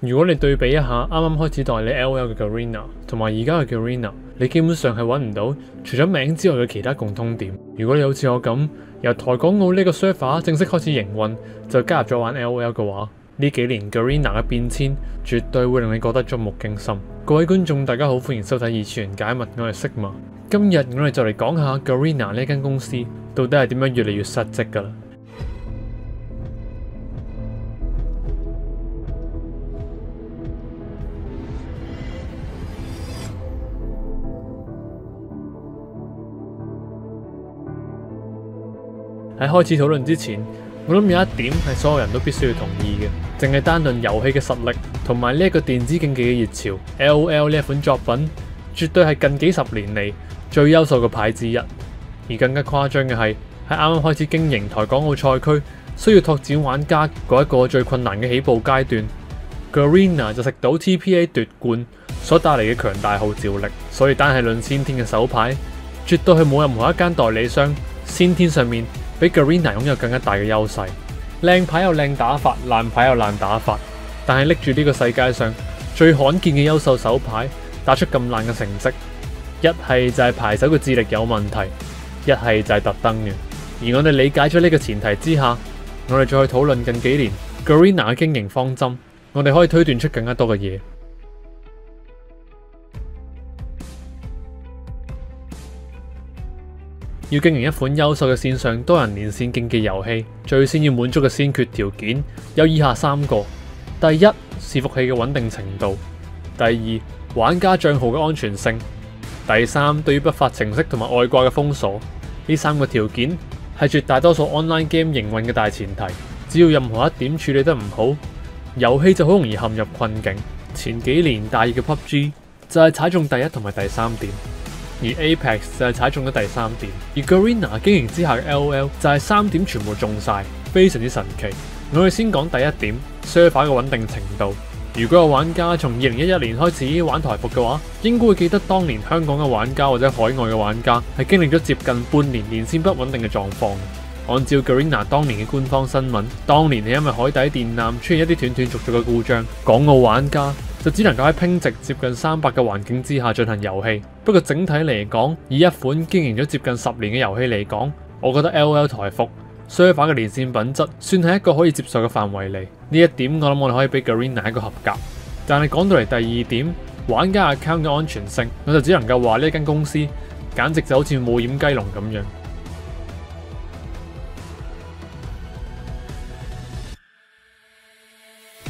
如果你對比一下啱啱開始代理 LOL 嘅 Garena 同埋而家嘅 Garena，你基本上係揾唔到除咗名之外嘅其他共通點。如果你好似我咁由台港澳呢個 server 正式開始營運就加入咗玩 LOL 嘅話，呢幾年 Garena 嘅變遷絕對會令你覺得觸目驚心。各位觀眾大家好，歡迎收睇二次元解密，我係 Sigma。今日我哋就嚟講下 Garena 呢間公司到底係點樣越嚟越失職㗎啦。喺開始討論之前，我諗有一點係所有人都必須要同意嘅，淨係單論遊戲嘅實力同埋呢一個電子競技嘅熱潮 ，LOL 呢一款作品絕對係近幾十年嚟最優秀嘅牌之一。而更加誇張嘅係，喺啱啱開始經營台港澳賽區，需要拓展玩家嗰一個最困難嘅起步階段 ，Garena 就食到 TPA 奪冠所帶嚟嘅強大號召力，所以單係論先天嘅手牌，絕對係冇任何一間代理商先天上面比 Garena 擁有更加大嘅優勢。靚牌有靚打法，爛牌有爛打法，但係拎住呢個世界上最罕見嘅優秀手牌，打出咁爛嘅成績，一係就係牌手嘅智力有問題，一係就係特登嘅。而我哋理解咗呢個前提之下，我哋再去討論近幾年 Garena 嘅經營方針，我哋可以推斷出更加多嘅嘢。要經營一款優秀嘅線上多人連線競技遊戲，最先要滿足嘅先決條件有以下三個：第一，伺服器嘅穩定程度；第二，玩家賬號嘅安全性；第三，對於不法程式同埋外掛嘅封鎖。呢三個條件係絕大多數 online game 營運嘅大前提。只要任何一點處理得唔好，遊戲就好容易陷入困境。前幾年大熱嘅 PUBG 就係踩中第一同埋第三點。而 Apex 就係踩中咗第三點，而 Garena 經營之下嘅 LOL 就係三點全部中晒，非常之神奇。我哋先講第一點 server 嘅穩定程度。如果有玩家從2011年開始玩台服嘅話，應該會記得當年香港嘅玩家或者海外嘅玩家係經歷咗接近半年連線不穩定嘅狀況。按照 Garena 當年嘅官方新聞，當年係因為海底電纜出現一啲斷斷續續嘅故障，港澳玩家就只能夠喺拼值接近300嘅環境之下進行遊戲。不過整體嚟講，以一款經營咗接近10年嘅遊戲嚟講，我覺得 LOL 台服 server 嘅連線品質算係一個可以接受嘅範圍嚟。呢一點我諗我哋可以俾 Garena 一個合格。但係講到嚟第二點，玩家 account 嘅安全性，我就只能夠話呢間公司簡直就好似冇掩雞籠咁樣。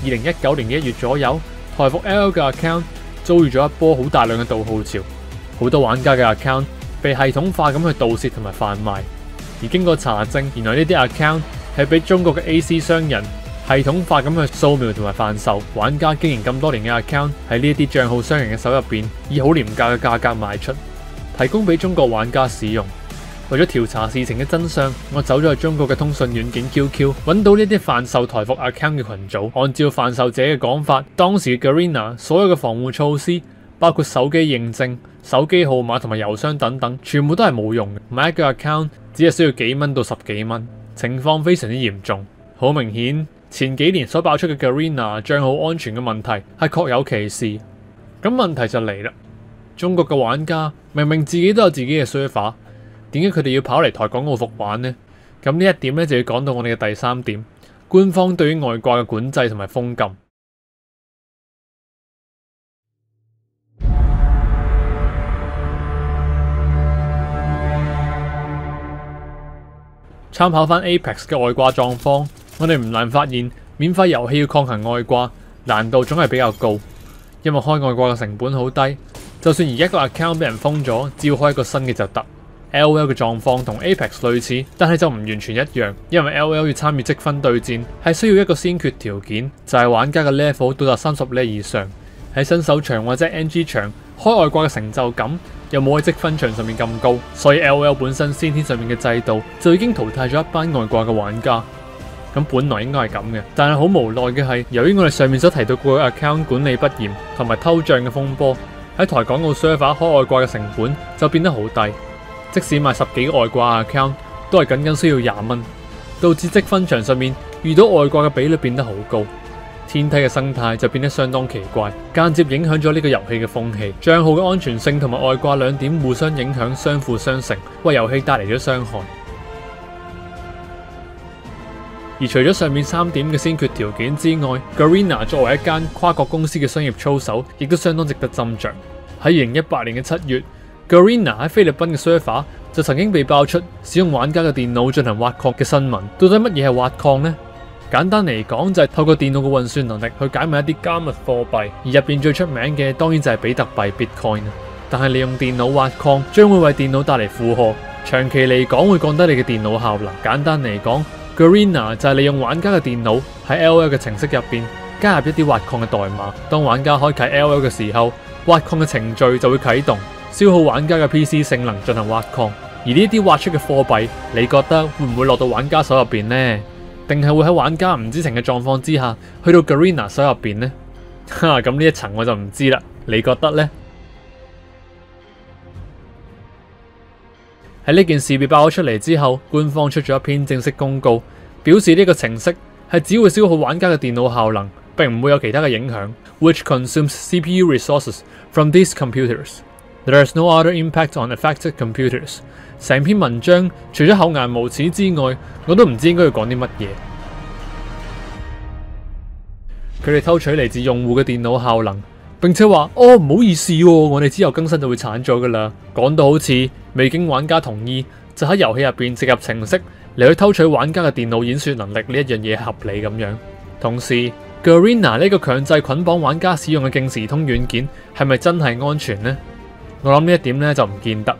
2019年1月左右，台服 LOL 嘅 account 遭遇咗一波好大量嘅盜號潮，好多玩家嘅 account 被系統化咁去盜竊同埋販賣。而經過查證，原來呢啲 account 係俾中國嘅 AC 商人系統化咁去掃描同埋販售。玩家經營咁多年嘅 account 喺呢啲賬號商人嘅手入邊，以好廉價嘅價格賣出，提供俾中國玩家使用。為咗調查事情嘅真相，我走咗去中國嘅通訊軟件 QQ， 揾到呢啲販售台服 account 嘅群組。按照販售者嘅講法，當時嘅 Garena 所有嘅防護措施，包括手機認證、手機號碼同埋郵箱等等，全部都係冇用嘅。買一個 account 只係需要幾蚊到10幾蚊，情況非常之嚴重。好明顯，前幾年所爆出嘅 Garena 賬號安全嘅問題係確有其事。咁問題就嚟啦，中國嘅玩家明明自己都有自己嘅 server，點解佢哋要跑嚟台港澳服玩呢？咁呢一點咧就要講到我哋嘅第三點，官方對於外掛嘅管制同埋封禁。參考翻 Apex 嘅外掛狀況，我哋唔難發現，免費遊戲要抗衡外掛，難度總係比較高，因為開外掛嘅成本好低，就算而家個 account 俾人封咗，只要開一個新嘅就得。LOL 嘅狀況同 Apex 類似，但係就唔完全一樣，因為 LOL 要參與積分對戰係需要一個先決條件，就係玩家嘅 level 到達30 level 以上。喺新手場或者 NG 場開外掛嘅成就感又冇喺積分場上面咁高，所以 LOL 本身先天上面嘅制度就已經淘汰咗一班外掛嘅玩家。咁本來應該係咁嘅，但係好無奈嘅係，由於我哋上面所提到過嘅 account 管理不嚴同埋偷賬嘅風波，喺台港澳 server 開外掛嘅成本就變得好低。即使買10幾個外掛 account 都係僅僅需要20蚊，導致積分場上面遇到外掛嘅比率變得好高。天梯嘅生態就變得相當奇怪，間接影響咗呢個遊戲嘅風氣。帳號嘅安全性同埋外掛兩點互相影響，相輔相成，為遊戲帶嚟咗傷害。而除咗上面3點嘅先決條件之外 ，Garena 作為一間跨國公司嘅商業操守，亦都相當值得斟酌。喺2018年嘅7月 ，Garena 喺菲律賓嘅 server 就曾經被爆出使用玩家嘅電腦進行挖礦嘅新聞。到底乜嘢係挖礦呢？簡單嚟講就係透過電腦嘅運算能力去解密一啲加密貨幣，而入邊最出名嘅當然就係比特幣 Bitcoin。但係利用電腦挖礦將會為電腦帶嚟負荷，長期嚟講會降低你嘅電腦效能。簡單嚟講 ，Garena 就係利用玩家嘅電腦喺 LOL 嘅程式入邊加入一啲挖礦嘅代碼。當玩家開啟 LOL 嘅時候，挖礦嘅程序就會啟動，消耗玩家嘅 PC 性能進行挖礦。而呢啲挖出嘅貨幣，你覺得會唔會落到玩家手入邊呢？定係會喺玩家唔知情嘅狀況之下，去到 Garena 手入邊呢？咁呢一層我就唔知啦，你覺得呢？喺呢件事被爆咗出嚟之後，官方出咗一篇正式公告，表示呢個程式係只會消耗玩家嘅電腦效能，並唔會有其他嘅影響。Which consumes CPU resources from these computers. There is no other impact on affected computers. 成篇文章除咗厚顏無恥之外，我都唔知應該要講啲乜嘢。佢哋偷取嚟自用戶嘅電腦效能，並且話：哦，唔好意思喎，我哋之後更新就會鏟咗噶啦。講到好似未經玩家同意就喺遊戲入邊植入程式嚟去偷取玩家嘅電腦演說能力呢一樣嘢合理咁樣。同時 Garena 呢個強制捆綁玩家使用嘅競時通軟件係咪真係安全呢？我諗呢一點呢就唔見得。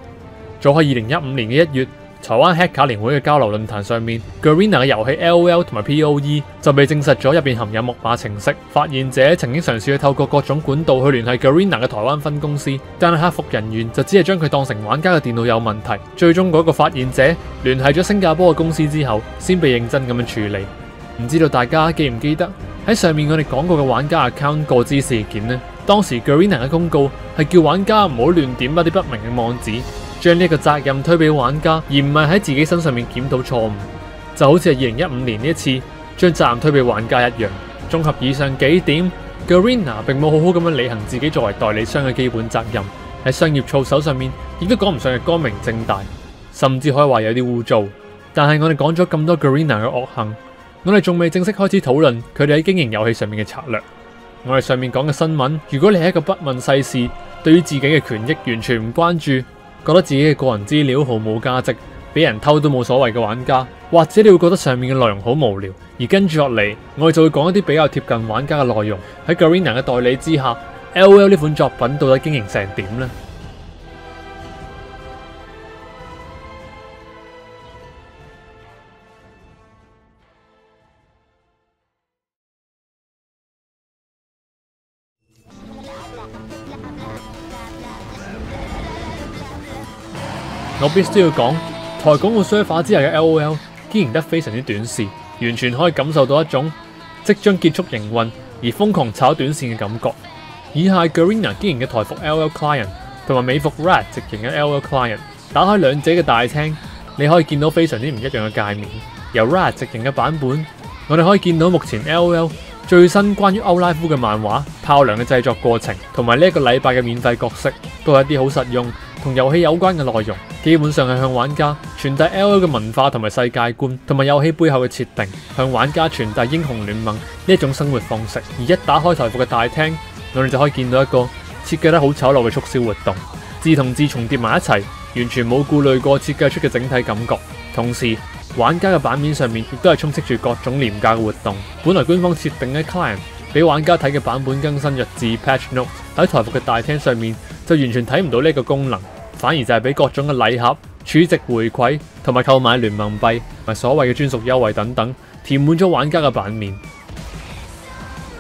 早喺2015年嘅1月，台灣 Hacker 年會嘅交流論壇上面 ，Garena 嘅遊戲 LOL 同埋 POE 就被證實咗入邊含有木馬程式。發現者曾經嘗試去透過各種管道去聯繫 Garena 嘅台灣分公司，但係客服人員就只係將佢當成玩家嘅電腦有問題。最終嗰個發現者聯繫咗新加坡嘅公司之後，先被認真咁樣處理。唔知道大家記唔記得喺上面我哋講過嘅玩家 account 過支事件呢？當時 Garena 嘅公告係叫玩家唔好亂點一啲不明嘅網址，將呢個責任推俾玩家，而唔係喺自己身上面檢討錯誤。就好似係2015年呢一次將責任推俾玩家一樣。綜合以上幾點 ，Garena 並冇好好咁樣履行自己作為代理商嘅基本責任，喺商業操守上面亦都講唔上係光明正大，甚至可以話有啲污糟。但係我哋講咗咁多 Garena 嘅惡行，我哋仲未正式開始討論佢哋喺經營遊戲上面嘅策略。我哋上面講嘅新聞，如果你係一個不問世事，對於自己嘅權益完全唔關注，覺得自己嘅個人資料毫無價值，俾人偷都冇所謂嘅玩家，或者你會覺得上面嘅內容好無聊，而跟住落嚟，我哋就會講一啲比較貼近玩家嘅內容。喺 Garena 嘅代理之下 ，LOL 呢款作品到底經營成點呢？我必須要講，台廣告 server 之下嘅 LOL 經營得非常之短視，完全可以感受到一種即將結束營運而瘋狂炒短線嘅感覺。以下係 Garena 經營嘅台服 LOL Client 同埋美服 Riot 直營嘅 LOL Client， 打開兩者嘅大廳，你可以見到非常之唔一樣嘅界面。由 Riot 直營嘅版本，我哋可以見到目前 LOL 最新關於歐拉夫嘅漫畫、炮娘嘅製作過程，同埋呢一個禮拜嘅免費角色，都係一啲好實用同遊戲有關嘅內容。基本上係向玩家傳遞 LOL 嘅文化同埋世界觀，同埋遊戲背後嘅設定，向玩家傳遞英雄聯盟呢一種生活方式。而一打開台服嘅大廳，我哋就可以見到一個設計得好醜陋嘅促銷活動，字同字重疊埋一齊，完全冇顧慮過設計出嘅整體感覺。同時，玩家嘅版面上面亦都係充斥住各種廉價嘅活動。本來官方設定嘅 client 俾玩家睇嘅版本更新日誌 patch note 喺台服嘅大廳上面就完全睇唔到呢個功能。反而就係俾各種嘅禮盒、儲值回饋同埋購買聯盟幣同埋所謂嘅專屬優惠等等，填滿咗玩家嘅版面。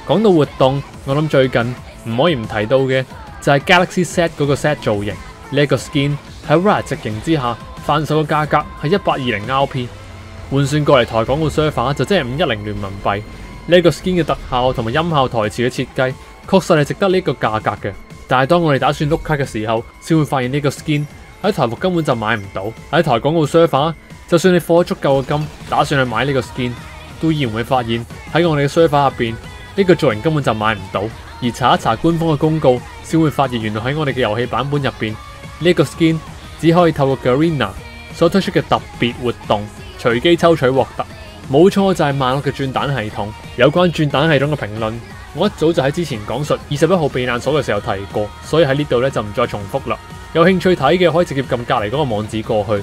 講到活動，我諗最近唔可以唔提到嘅就係 Galaxy Set 嗰個 set 造型。呢一個 skin 喺 Riot 直營之下，販售嘅價格係120 RP， 換算過嚟台廣告 server 就即係510聯盟幣。呢個 skin 嘅特效同埋音效台詞嘅設計，確實係值得呢個價格嘅。但係當我哋打算碌卡嘅時候，先會發現呢個 skin 喺台服根本就買唔到。喺台廣告 server， 就算你貨足夠嘅金，打算去買呢個 skin，都依然會發現喺我哋嘅 server 入邊呢個造型根本就買唔到，而查一查官方嘅公告，先會發現原來喺我哋嘅遊戲版本入邊，呢個 skin 只可以透過 Garena 所推出嘅特別活動隨機抽取獲得。冇錯，就係萬惡嘅轉蛋系統。有關轉蛋系統嘅評論，我一早就喺之前講述21號避難所嘅時候提過，所以喺呢度咧就唔再重複啦。有興趣睇嘅可以直接撳隔離嗰個網址過去。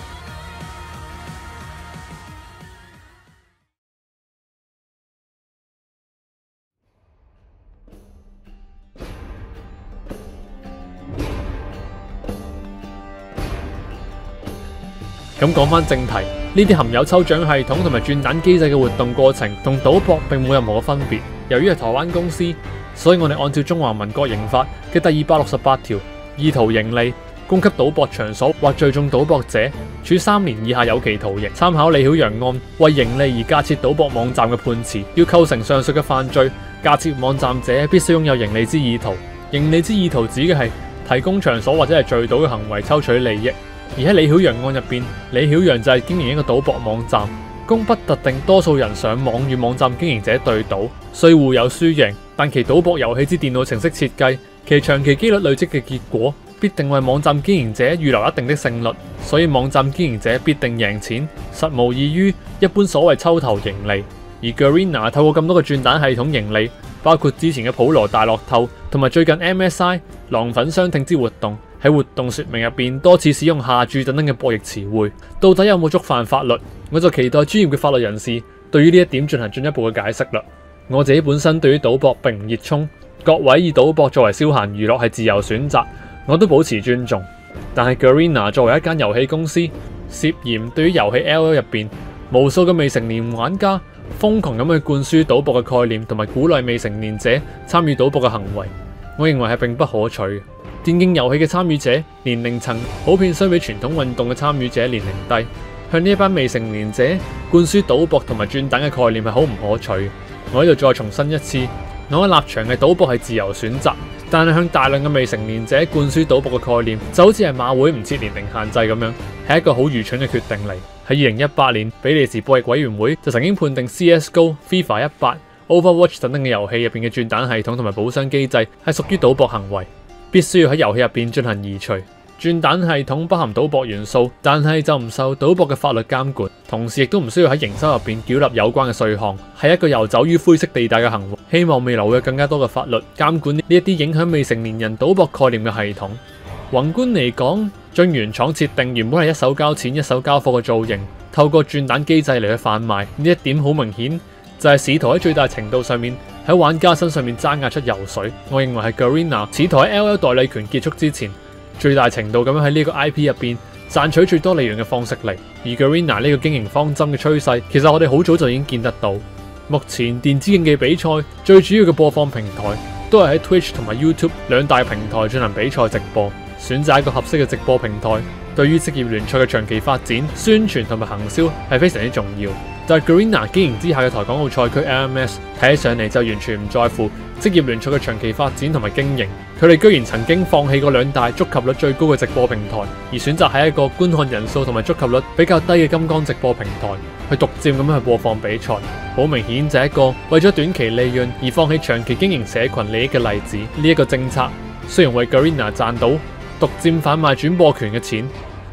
咁講返正題，呢啲含有抽獎系統同埋轉蛋機制嘅活動過程，同賭博並冇任何嘅分別。由於係台灣公司，所以我哋按照中華民國刑法嘅第268條，意圖盈利、供給賭博場所或聚眾賭博者，處3年以下有期徒刑。參考李曉陽案為盈利而架設賭博網站嘅判詞，要構成上述嘅犯罪，架設網站者必須擁有盈利之意圖。盈利之意圖指嘅係提供場所或者係聚賭嘅行為，抽取利益。而喺李曉陽案入邊，李曉陽就係經營一個賭博網站，供不特定多數人上網與網站經營者對賭，雖互有輸贏，但其賭博遊戲之電腦程式設計，其長期機率累積嘅結果，必定為網站經營者預留一定的勝率，所以網站經營者必定贏錢，實無異於一般所謂抽頭盈利。而 Garena 透過咁多個轉蛋系統盈利，包括之前嘅普羅大樂透同埋最近 MSI 狼粉相挺之活動。喺活動說明入邊多次使用下注等等嘅博弈詞彙，到底有冇觸犯法律？我就期待專業嘅法律人士對於呢一點進行進一步嘅解釋啦。我自己本身對於賭博並唔熱衷，各位以賭博作為消閒娛樂係自由選擇，我都保持尊重。但係 Garena 作為一間遊戲公司，涉嫌對於遊戲 LL 入邊無數嘅未成年玩家瘋狂咁去灌輸賭博嘅概念，同埋鼓勵未成年者參與賭博嘅行為，我認為係並不可取。電競遊戲嘅參與者年齡層普遍相比傳統運動嘅參與者年齡低，向呢一班未成年者灌輸賭博同埋轉蛋嘅概念係好唔可取。我喺度再重申一次，我嘅立場係賭博係自由選擇，但係向大量嘅未成年者灌輸賭博嘅概念，就好似係馬會唔設年齡限制咁樣，係一個好愚蠢嘅決定嚟。喺2018年，比利時博弈委員會就曾經判定 CSGO、FIFA 18、Overwatch 等等嘅遊戲入邊嘅轉蛋系統同埋寶箱機制係屬於賭博行為，必須要喺遊戲入邊進行移除。轉蛋系統不含賭博元素，但係就唔受賭博嘅法律監管，同時亦都唔需要喺營收入邊繳納有關嘅稅項，係一個遊走於灰色地帶嘅行為。希望未來會有更加多嘅法律監管呢一啲影響未成年人賭博概念嘅系統。宏觀嚟講，將原廠設定原本係一手交錢一手交貨嘅造型，透過轉蛋機制嚟去販賣，呢一點好明顯就係試圖喺最大程度上面喺玩家身上面爭壓出油水。我認為係 Garena 試圖喺 LL 代理權結束之前，最大程度咁樣喺呢個 IP 入邊賺取最多利潤嘅方式嚟。而 Garena 呢個經營方針嘅趨勢，其實我哋好早就已經見得到。目前電子競技比賽最主要嘅播放平台都係喺 Twitch 同埋 YouTube 兩大平台進行比賽直播。選擇一個合適嘅直播平台，對於職業聯賽嘅長期發展、宣傳同埋行銷係非常之重要。但係 Garena 經營之下嘅台港澳賽區 LMS 睇起上嚟就完全唔在乎職業聯賽嘅長期發展同埋經營。佢哋居然曾經放棄過兩大觸及率最高嘅直播平台，而選擇喺一個觀看人數同埋觸及率比較低嘅金剛直播平台去獨佔咁樣去播放比賽。好明顯就係一個為咗短期利潤而放棄長期經營社群利益嘅例子。呢一個政策雖然為 Garena 賺到獨佔販賣轉播權嘅錢，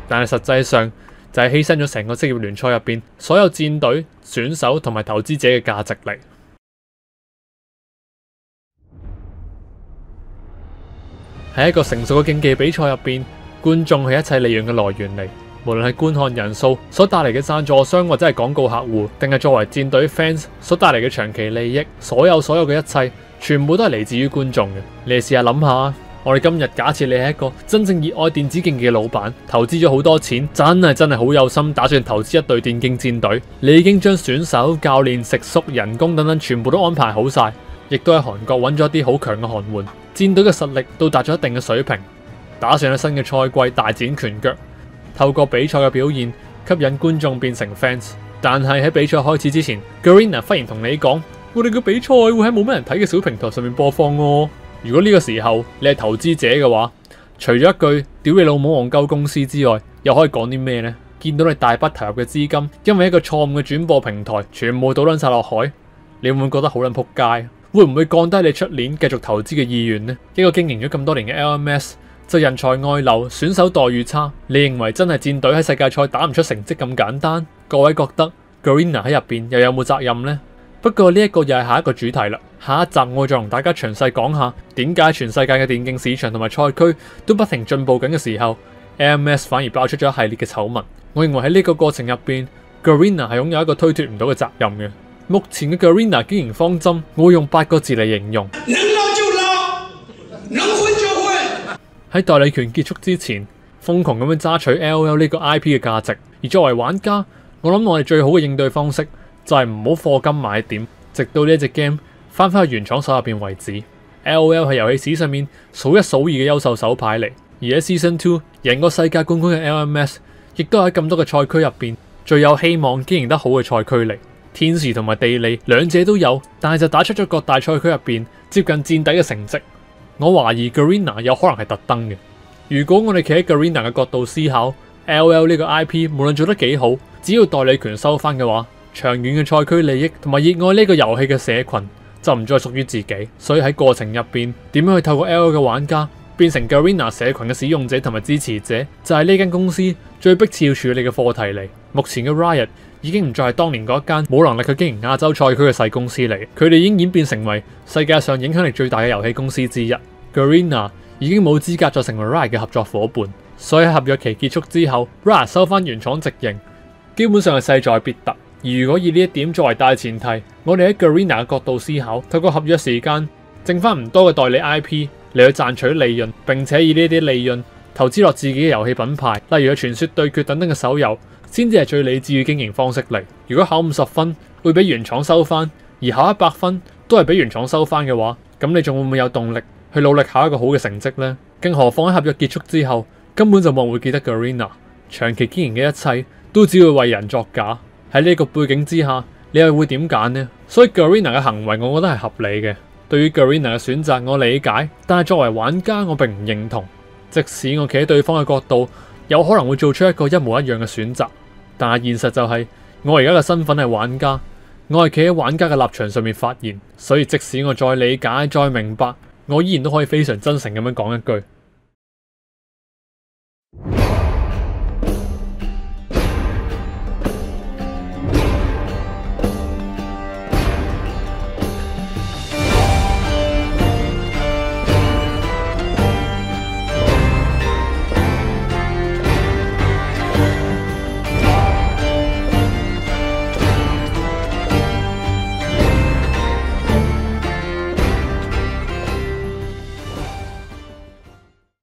但係實際上就係犧牲咗成個職業聯賽入邊所有戰隊、選手同埋投資者嘅價值嚟。喺一個成熟嘅競技比賽入邊，觀眾係一切利潤嘅來源嚟，無論係觀看人數所帶嚟嘅贊助商或者係廣告客戶，定係作為戰隊 fans 所帶嚟嘅長期利益，所有嘅一切，全部都係嚟自於觀眾嘅。你哋試下諗下。我哋今日假設你係一個真正熱愛電子競技嘅老闆，投資咗好多錢，真係好有心，打算投資一隊電競戰隊。你已經將選手、教練、食宿、人工等等全部都安排好晒，亦都喺韓國揾咗一啲好強嘅韓援，戰隊嘅實力到達咗一定嘅水平，打算喺新嘅賽季大展拳腳，透過比賽嘅表現吸引觀眾變成 fans。但係喺比賽開始之前 ，Garena 忽然同你講：我哋嘅比賽會喺冇乜人睇嘅小平台上面播放哦。如果呢個時候你係投資者嘅話，除咗一句屌你老母戇鳩公司之外，又可以講啲咩呢？見到你大筆投入嘅資金，因為一個錯誤嘅轉播平台，全部倒撚晒落海，你會唔會覺得好撚撲街？會唔會降低你出年繼續投資嘅意願呢？一個經營咗咁多年嘅 LMS 就人才外流、選手待遇差，你認為真係戰隊喺世界賽打唔出成績咁簡單？各位覺得 Garena 喺入邊又有冇責任呢？不過呢一個又係下一個主題啦。下一集我會再同大家詳細講下點解全世界嘅電競市場同埋賽區都不停進步緊嘅時候 ，LMS 反而爆出咗一系列嘅醜聞。我認為喺呢個過程入邊 Garena 係擁有一個推脫唔到嘅責任嘅。目前嘅 Garena 經營方針，我會用8個字嚟形容：能撈就撈，能混就混。喺代理權結束之前，瘋狂咁樣揸取 LOL 呢個 IP 嘅價值。而作為玩家，我諗我哋最好嘅應對方式就係唔好課金買點，直到呢一隻 game 翻返去原廠手入邊為止。LOL 係遊戲史上面數一數二嘅優秀手牌嚟，而喺 Season 2贏過世界冠軍嘅 LMS， 亦都喺咁多嘅賽區入邊最有希望經營得好嘅賽區嚟。天時同埋地利兩者都有，但係就打出咗各大賽區入邊接近墊底嘅成績。我懷疑 Garena 有可能係特登嘅。如果我哋企喺 Garena 嘅角度思考 ，LOL 呢個 IP 無論做得幾好，只要代理權收翻嘅話，長遠嘅賽區利益同埋熱愛呢個遊戲嘅社群就唔再屬於自己。所以喺過程入邊，點樣去透過 LOL 嘅玩家變成 Garena 社群嘅使用者同埋支持者，就係呢間公司最迫切要處理嘅課題嚟。目前嘅 Riot 已經唔再係當年嗰一間冇能力去經營亞洲賽區嘅細公司嚟，佢哋已經演變成為世界上影響力最大嘅遊戲公司之一。Garena 已經冇資格再成為 Riot 嘅合作伙伴，所以喺合約期結束之後 ，Riot 收翻原廠直營，基本上係勢在必得。而如果以呢一點作為大前提，我哋喺 Garena 嘅角度思考，透過合約時間剩翻唔多嘅代理 IP 嚟去賺取利潤，並且以呢啲利潤投資落自己嘅遊戲品牌，例如《傳說對決》等等嘅手遊，先至係最理智嘅經營方式嚟。如果考50分會俾原廠收翻，而考100分都係俾原廠收翻嘅話，咁你仲會唔會有動力去努力考一個好嘅成績呢？更何況喺合約結束之後，根本就冇人會記得 Garena 長期經營嘅一切都只會為人作假。喺呢個背景之下，你又會點揀呢？所以 Garena 嘅行為，我覺得係合理嘅。對於 Garena 嘅選擇，我理解，但係作為玩家，我並唔認同。即使我企喺對方嘅角度，有可能會做出一個一模一樣嘅選擇，但係現實就係，我而家嘅身份係玩家，我係企喺玩家嘅立場上面發言，所以即使我再理解、再明白，我依然都可以非常真誠咁樣講一句。